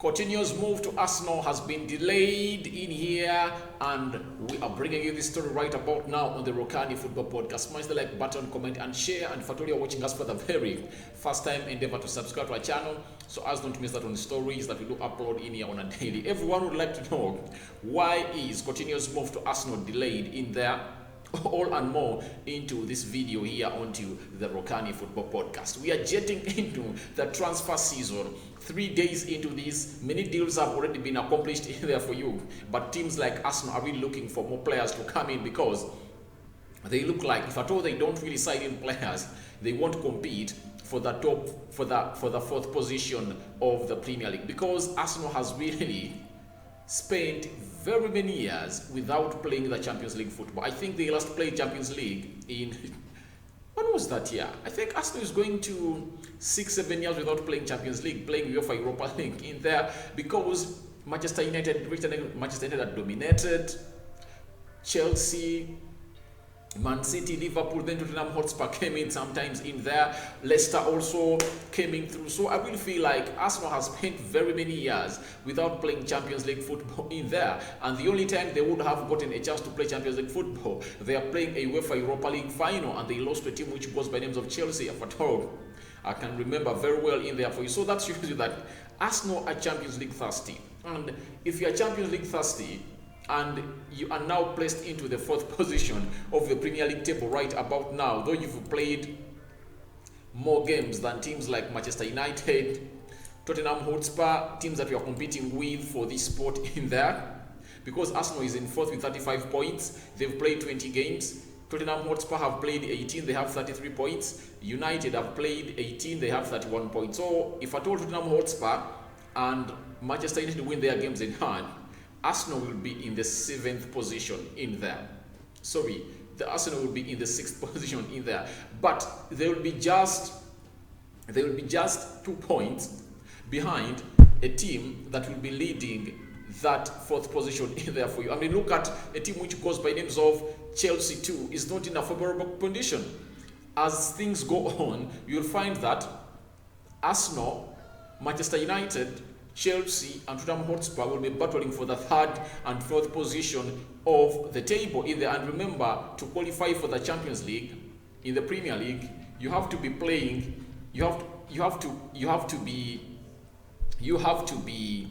Coutinho's move to Arsenal has been delayed in here, and we are bringing you this story right about now on the Rokani Football Podcast. Smash the like button, comment, and share. And if at all you're watching us for the very first time, endeavor to subscribe to our channel so as not to miss out on the stories that we do upload in here on a daily. Everyone would like to know, why is Coutinho's move to Arsenal delayed in there? All and more into this video here onto the Rokani Football Podcast. We are jetting into the transfer season. 3 days into this, many deals have already been accomplished in there for you. But teams like Arsenal are really looking for more players to come in because they look like, if at all they don't really sign in players, they won't compete for the top, for the fourth position of the Premier League, because Arsenal has really spent very many years without playing the Champions League football. I think they last played Champions League in, when was that year? I think Arsenal is going to 6-7 years without playing Champions League, playing UEFA Europa League in there, because Manchester United had dominated, Chelsea, Man City, Liverpool, then Tottenham Hotspur came in sometimes in there. Leicester also came in through. So I really feel like Arsenal has spent very many years without playing Champions League football in there. And the only time they would have gotten a chance to play Champions League football, they are playing a UEFA Europa League final, and they lost to a team which goes by names of Chelsea. At all, I can remember very well in there for you. So that shows you that Arsenal are Champions League thirsty. And if you are Champions League thirsty, and you are now placed into the fourth position of the Premier League table right about now, though you've played more games than teams like Manchester United, Tottenham Hotspur, teams that you are competing with for this spot in there, because Arsenal is in fourth with 35 points. They've played 20 games. Tottenham Hotspur have played 18, they have 33 points. United have played 18, they have 31 points. So if at all Tottenham Hotspur and Manchester United win their games in hand, Arsenal will be in the 7th position in there. Sorry, the Arsenal will be in the 6th position in there. But they will be just 2 points behind a team that will be leading that 4th position in there for you. I mean, look at a team which goes by names of Chelsea too, is not in a favorable condition. As things go on, you'll find that Arsenal, Manchester United, Chelsea and Tottenham Hotspur will be battling for the 3rd and 4th position of the table in there. And remember, to qualify for the Champions League in the Premier League, you have to be playing. You have to be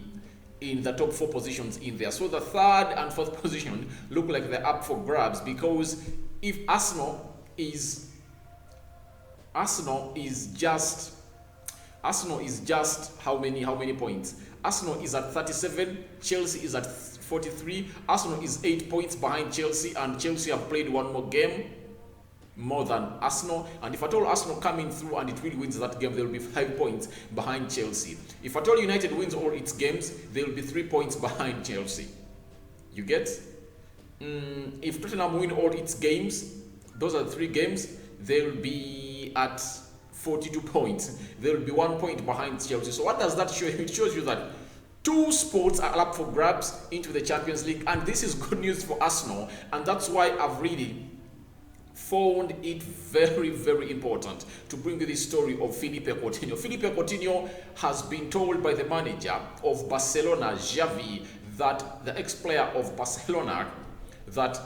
in the top 4 positions in there. So the 3rd and 4th position look like they're up for grabs, because if Arsenal is just how many points? Arsenal is at 37, Chelsea is at 43. Arsenal is 8 points behind Chelsea, and Chelsea have played 1 more game more than Arsenal. And if at all Arsenal coming through and it really wins that game, they will be 5 points behind Chelsea. If at all United wins all its games, they will be 3 points behind Chelsea. You get? If Tottenham win all its games, those are the 3 games, they will be at 42 points. There will be 1 point behind Chelsea. So what does that show? It shows you that 2 spots are up for grabs into the Champions League, and this is good news for Arsenal. And that's why I've really found it very, very important to bring you this story of Phillipe Coutinho. Phillipe Coutinho has been told by the manager of Barcelona, Xavi, that the ex-player of Barcelona, that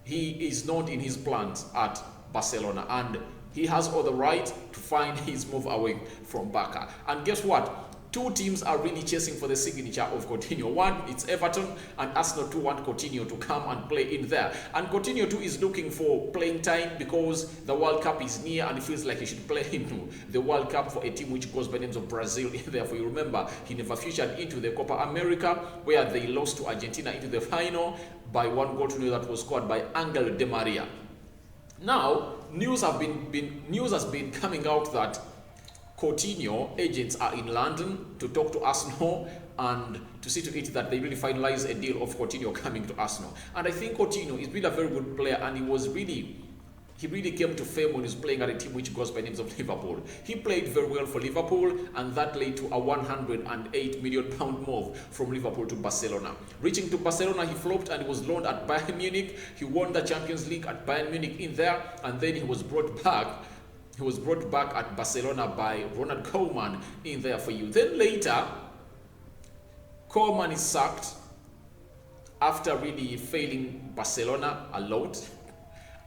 he is not in his plans at Barcelona, and he has all the right to find his move away from Barca. And guess what? 2 teams are really chasing for the signature of Coutinho. One, it's Everton, and Arsenal 2 want Coutinho to come and play in there. And Coutinho too is looking for playing time because the World Cup is near, and he feels like he should play into the World Cup for a team which goes by names of Brazil. Therefore, you remember, he never featured into the Copa America, where they lost to Argentina into the final by 1-0 that was scored by Angel Di Maria. Now, news has been coming out that Coutinho agents are in London to talk to Arsenal and to see to it that they really finalize a deal of Coutinho coming to Arsenal. And I think Coutinho is really a very good player, and he really came to fame when he was playing at a team which goes by names of Liverpool. He played very well for Liverpool, and that led to a £108 million move from Liverpool to Barcelona. Reaching to Barcelona, he flopped and he was loaned at Bayern Munich. He won the Champions League at Bayern Munich in there, and then he was brought back at Barcelona by Ronald Koeman in there for you. Then later, Koeman is sacked after really failing Barcelona a lot.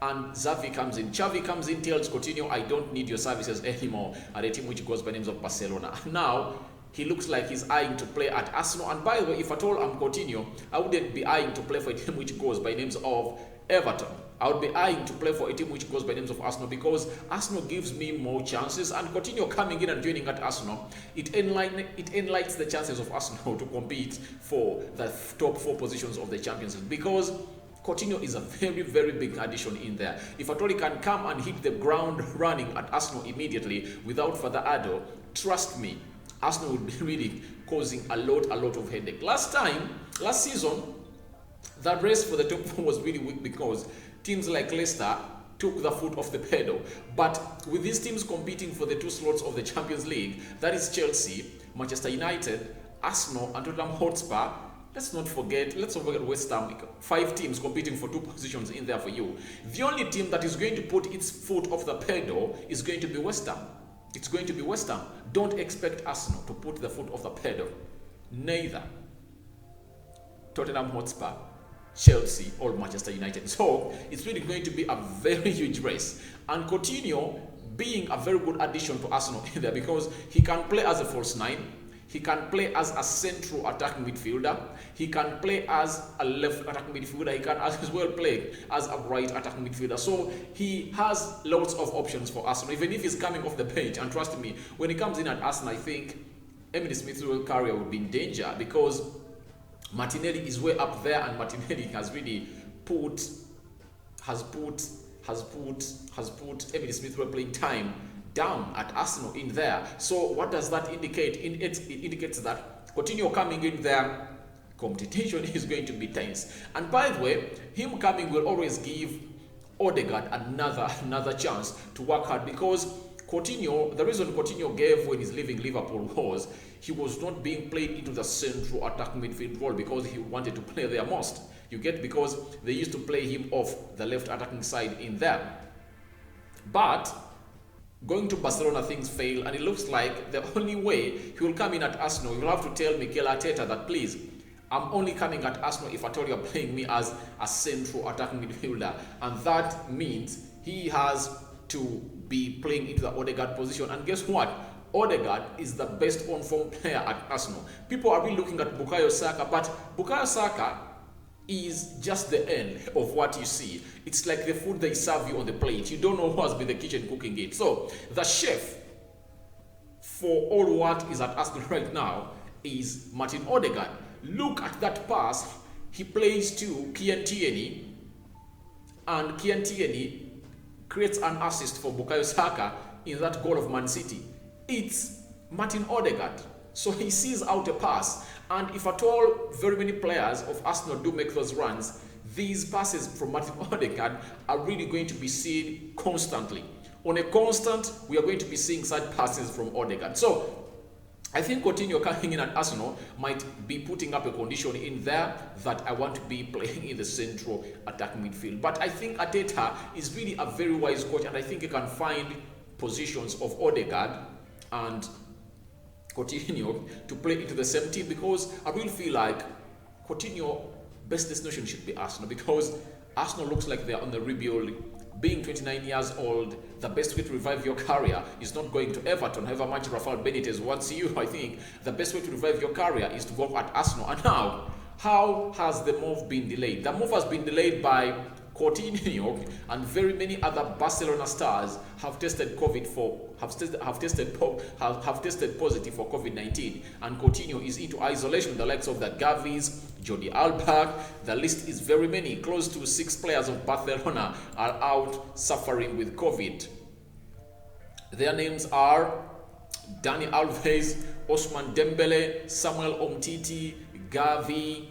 And Xavi comes in. Xavi comes in, tells Coutinho, I don't need your services anymore at a team which goes by names of Barcelona. Now, he looks like he's eyeing to play at Arsenal. And by the way, if at all I'm Coutinho, I wouldn't be eyeing to play for a team which goes by names of Everton. I would be eyeing to play for a team which goes by names of Arsenal, because Arsenal gives me more chances. And Coutinho coming in and joining at Arsenal, it enlightens the chances of Arsenal to compete for the top 4 positions of the Champions League, because Coutinho is a very, very big addition in there. If at all he can come and hit the ground running at Arsenal immediately without further ado, trust me, Arsenal would be really causing a lot of headache. Last season, the race for the top 4 was really weak because teams like Leicester took the foot off the pedal. But with these teams competing for the 2 slots of the Champions League, that is Chelsea, Manchester United, Arsenal, and Tottenham Hotspur, let's not forget West Ham. 5 teams competing for 2 positions in there for you. The only team that is going to put its foot off the pedal is going to be West Ham. It's going to be West Ham. Don't expect Arsenal to put the foot off the pedal. Neither Tottenham Hotspur, Chelsea, or Manchester United. So it's really going to be a very huge race. And Coutinho being a very good addition to Arsenal in there, because he can play as a false 9. He can play as a central attacking midfielder. He can play as a left attacking midfielder. He can as well play as a right attacking midfielder. So he has lots of options for Arsenal, even if he's coming off the bench. And trust me, when he comes in at Arsenal, I think Emily Smith's career would be in danger, because Martinelli is way up there, and Martinelli has really put Emily Smith playing time down at Arsenal in there. So what does that indicate? It indicates that Coutinho coming in there, competition is going to be tense. And by the way, him coming will always give Odegaard another chance to work hard, because Coutinho, the reason Coutinho gave when he's leaving Liverpool was he was not being played into the central attacking midfield role because he wanted to play there most. You get, because they used to play him off the left attacking side in there. But going to Barcelona, things fail, and it looks like the only way he will come in at Arsenal, you'll have to tell Mikel Arteta that, please, I'm only coming at Arsenal if at all you're playing me as a central attacking midfielder. And that means he has to be playing into the Odegaard position. And guess what? Odegaard is the best on-form player at Arsenal. People are really looking at Bukayo Saka, but Bukayo Saka is just the end of what you see. It's like the food they serve you on the plate. You don't know who has been the kitchen cooking it. So the chef for all what is at Arsenal right now is Martin Odegaard. Look at that pass. He plays to Kian Tierney, and Kian Tierney creates an assist for Bukayo Saka in that goal of Man City. It's Martin Odegaard. So he sees out a pass. And if at all very many players of Arsenal do make those runs, these passes from Martin Odegaard are really going to be seen constantly. On a constant, we are going to be seeing such passes from Odegaard. So I think Coutinho coming in at Arsenal might be putting up a condition in there that I want to be playing in the central attacking midfield. But I think Arteta is really a very wise coach, and I think he can find positions of Odegaard and Coutinho to play into the same team, because I really feel like Coutinho best destination should be Arsenal, because Arsenal looks like they're on the rebuild. Being 29 years old, the best way to revive your career is not going to Everton, however much Raphael Benitez wants you. I think the best way to revive your career is to work at Arsenal. And now, how has the move been delayed? The move has been delayed by Coutinho, and very many other Barcelona stars have tested positive for COVID-19, and Coutinho is into isolation. The likes of the Gavis, Jordi Alba, the list is very many. Close to 6 players of Barcelona are out suffering with COVID. Their names are Dani Alves, Ousmane Dembele, Samuel Umtiti, Gavi,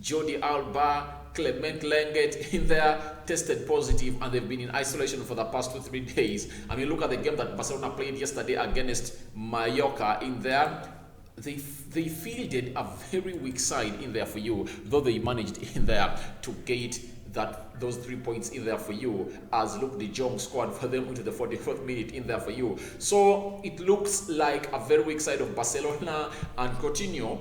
Jordi Alba, Clement Lenglet in there tested positive, and they've been in isolation for the past 2-3 days. I mean, look at the game that Barcelona played yesterday against Mallorca in there. They fielded a very weak side in there for you, though they managed in there to get those 3 points in there for you, as Luke de Jong scored for them into the 44th minute in there for you. So it looks like a very weak side of Barcelona, and Coutinho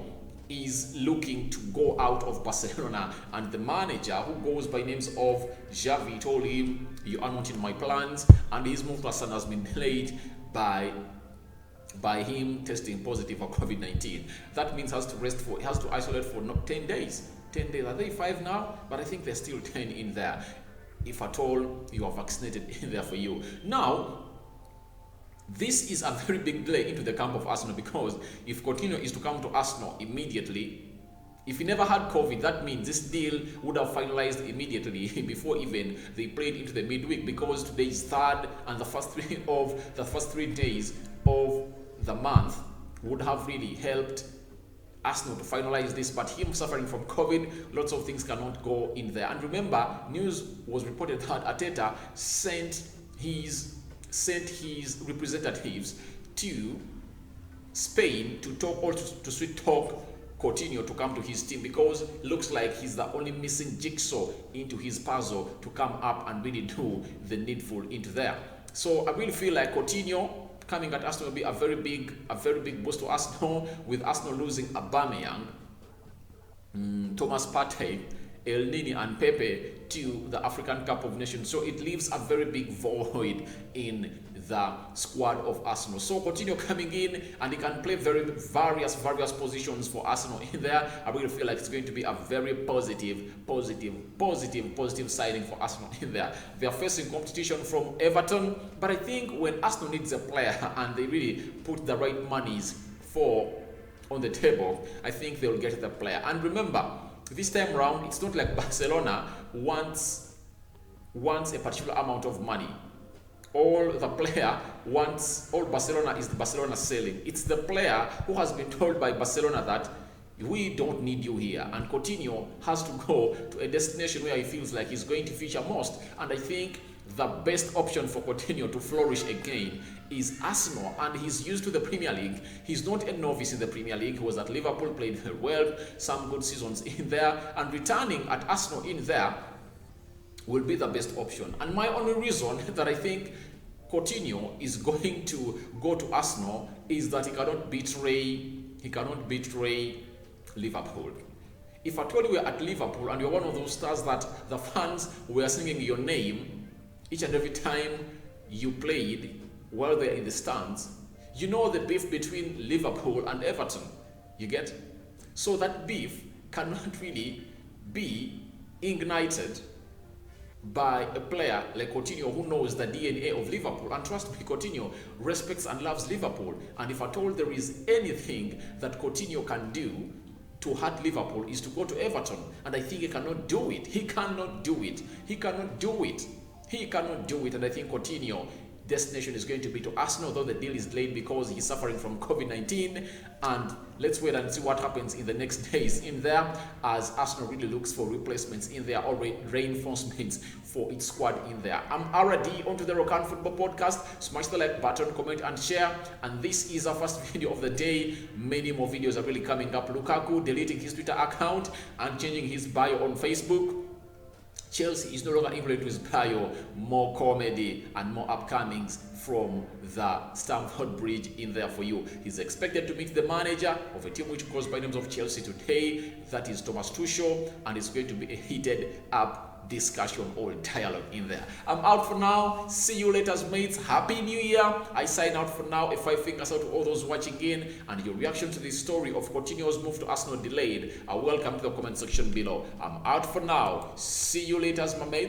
is looking to go out of Barcelona, and the manager, who goes by names of Xavi, told him, "You are not in my plans," and his move to Arsenal has been delayed by him testing positive for COVID-19. That means he has to isolate for 10 days. 10 days. Are they 5 now? But I think there's still 10 in there, if at all you are vaccinated in there for you. Now, this is a very big delay into the camp of Arsenal, because if Coutinho is to come to Arsenal immediately, if he never had COVID, that means this deal would have finalized immediately before even they played into the midweek, because today is 3rd, and the first 3 days of the month would have really helped Arsenal to finalize this. But him suffering from COVID, lots of things cannot go in there. And remember, news was reported that Arteta sent his representatives to Spain to talk, or to sweet talk Coutinho to come to his team, because it looks like he's the only missing jigsaw into his puzzle to come up and really do the needful into there. So I really feel like Coutinho coming at Arsenal will be a very big boost to Arsenal, with Arsenal losing Aubameyang, Thomas Partey, El Nini and Pepe to the African Cup of Nations. So it leaves a very big void in the squad of Arsenal. So Coutinho coming in, and he can play various positions for Arsenal in there. I really feel like it's going to be a very positive signing for Arsenal in there. They are facing competition from Everton, but I think when Arsenal needs a player and they really put the right monies on the table, I think they'll get the player. And remember, this time around, it's not like Barcelona wants a particular amount of money. All Barcelona is the Barcelona selling. It's the player who has been told by Barcelona that we don't need you here, and Coutinho has to go to a destination where he feels like he's going to feature most. And I think the best option for Coutinho to flourish again is Arsenal, and he's used to the Premier League. He's not a novice in the Premier League. He was at Liverpool, played well, some good seasons in there, and returning at Arsenal in there will be the best option. And my only reason that I think Coutinho is going to go to Arsenal is that he cannot betray Liverpool. If I told you we're at Liverpool and you're one of those stars that the fans were singing your name each and every time you played while they're in the stands, you know the beef between Liverpool and Everton, you get? So that beef cannot really be ignited by a player like Coutinho, who knows the DNA of Liverpool. And trust me, Coutinho respects and loves Liverpool. And if at all there is anything that Coutinho can do to hurt Liverpool, is to go to Everton. And I think he cannot do it. He cannot do it. And I think Coutinho destination is going to be to Arsenal, though the deal is delayed because he's suffering from COVID-19. And let's wait and see what happens in the next days in there, as Arsenal really looks for replacements in there, or reinforcements for its squad in there. I'm RD onto the Rokani Football Podcast. Smash the like button, comment and share. And this is our first video of the day. Many more videos are really coming up. Lukaku deleting his Twitter account and changing his bio on Facebook. Chelsea is no longer included to his bio. More comedy and more upcomings from the Stamford Bridge in there for you. He's expected to meet the manager of a team which goes by names of Chelsea today. That is Thomas Tuchel, and it's going to be a heated up discussion or dialogue in there. I'm out for now. See you later, mates. Happy New Year. I sign out for now. A 5 fingers out to all those watching in, and your reaction to this story of Coutinho's move to Arsenal delayed are welcome to the comment section below. I'm out for now. See you later, my mates.